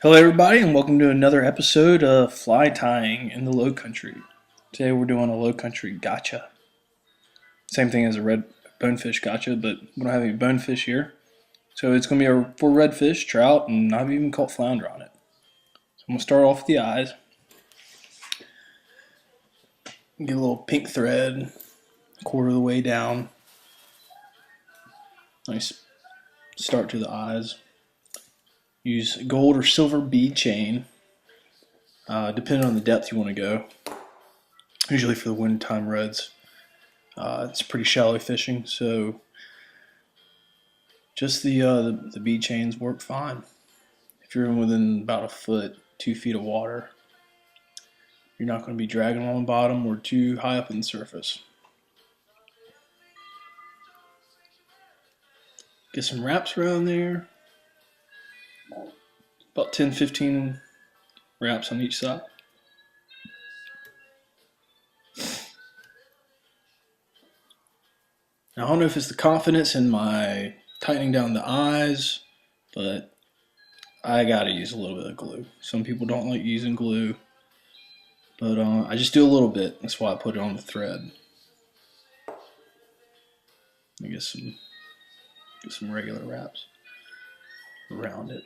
Hello, everybody, and welcome to another episode of Fly Tying in the Low Country. Today, we're doing a Low Country gotcha. Same thing as a red bonefish gotcha, but we don't have any bonefish here. So it's going to be for redfish, trout, and I've even caught flounder on it. So I'm going to start off with the eyes. Get a little pink thread, a quarter of the way down. Nice start to the eyes. Use gold or silver bead chain, depending on the depth you want to go. Usually for the wintertime reds, it's pretty shallow fishing, so just the bead chains work fine. If you're within about a foot, 2 feet of water, you're not going to be dragging on the bottom or too high up in the surface. Get some wraps around there, about 10-15 wraps on each side. Now, I don't know if it's the confidence in my tightening down the eyes, but I gotta use a little bit of glue. Some people don't like using glue, but I just do a little bit. That's why I put it on the thread. Let me get some regular wraps around it.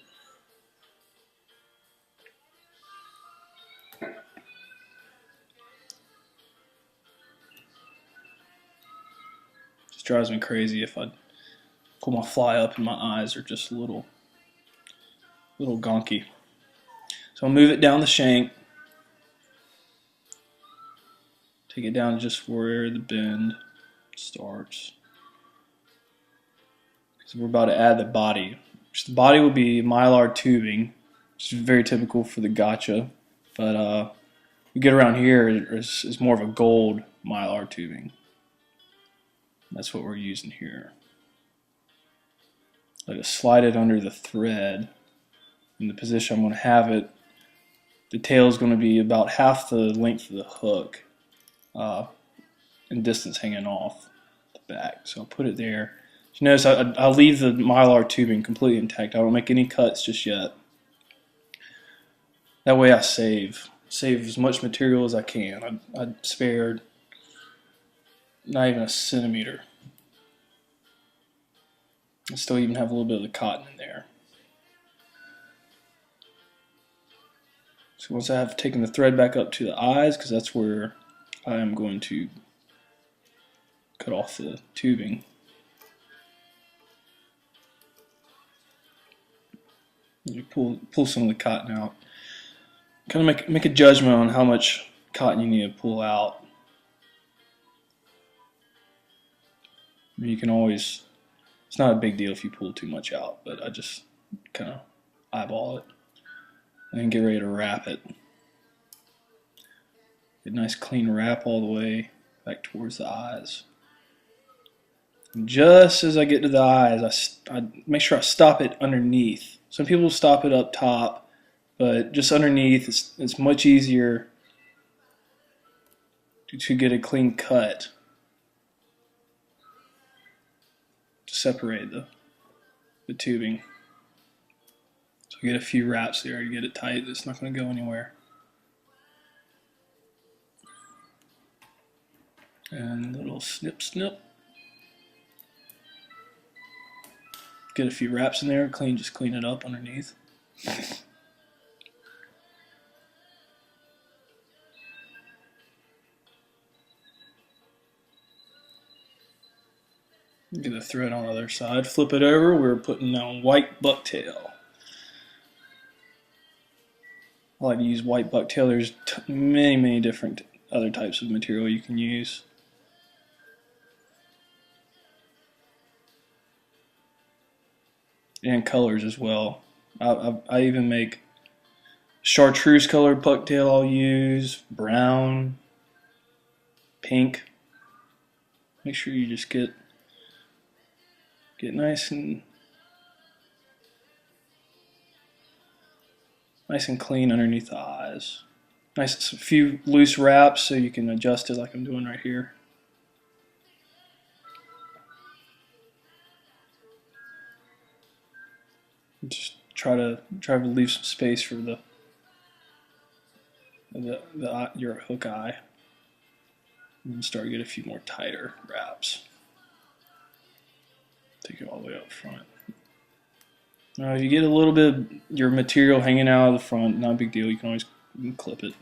Just drives me crazy if I pull my fly up and my eyes are just a little gonky. So I'll move it down the shank. Take it down just where the bend starts. Because we're about to add the body. The body will be mylar tubing, which is very typical for the gotcha. But we get around here is more of a gold mylar tubing. That's what we're using here. Let it slide it under the thread. In the position I'm going to have it, the tail is going to be about half the length of the hook, and distance hanging off the back. So I'll put it there. So notice I'll leave the mylar tubing completely intact. I don't make any cuts just yet. That way I save as much material as I can. I spared not even a centimeter. I still even have a little bit of the cotton in there. So once I have taken the thread back up to the eyes, because that's where I am going to cut off the tubing. You pull some of the cotton out. Kind of make a judgment on how much cotton you need to pull out. I mean, you can always, it's not a big deal if you pull too much out, but I just kind of eyeball it and then get ready to wrap it. Get a nice clean wrap all the way back towards the eyes. And just as I get to the eyes, I make sure I stop it underneath. Some people stop it up top, but just underneath, it's much easier to get a clean cut to separate the tubing. So get a few wraps there to get it tight. It's not going to go anywhere. And a little snip. Get a few wraps in there, just clean it up underneath. Get the thread on the other side, flip it over. We're putting on white bucktail. I like to use white bucktail. There's many different other types of material you can use. And colors as well. I even make chartreuse colored bucktail I'll use, brown, pink. Make sure you just get nice and clean underneath the eyes. A few loose wraps so you can adjust it like I'm doing right here. Just try to leave some space for your hook eye, and start to get a few more tighter wraps. Take it all the way up front. Now, if you get a little bit of your material hanging out of the front, not a big deal. You can always clip it.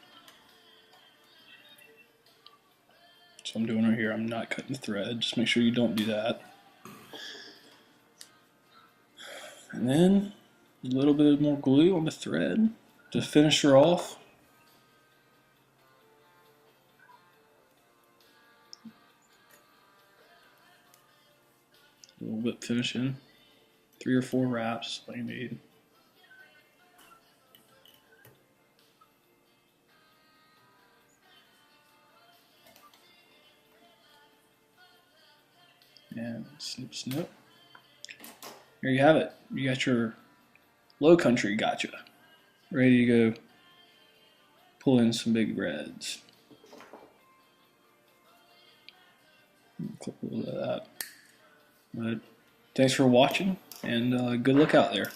So I'm doing right here. I'm not cutting the thread. Just make sure you don't do that. And then a little bit more glue on the thread to finish her off. A little bit finishing. 3 or 4 wraps, what you need. And snip, snip. There you have it. You got your Low Country Gotcha. Ready to go pull in some big reds. Clip a little bit of that. But thanks for watching, and good luck out there.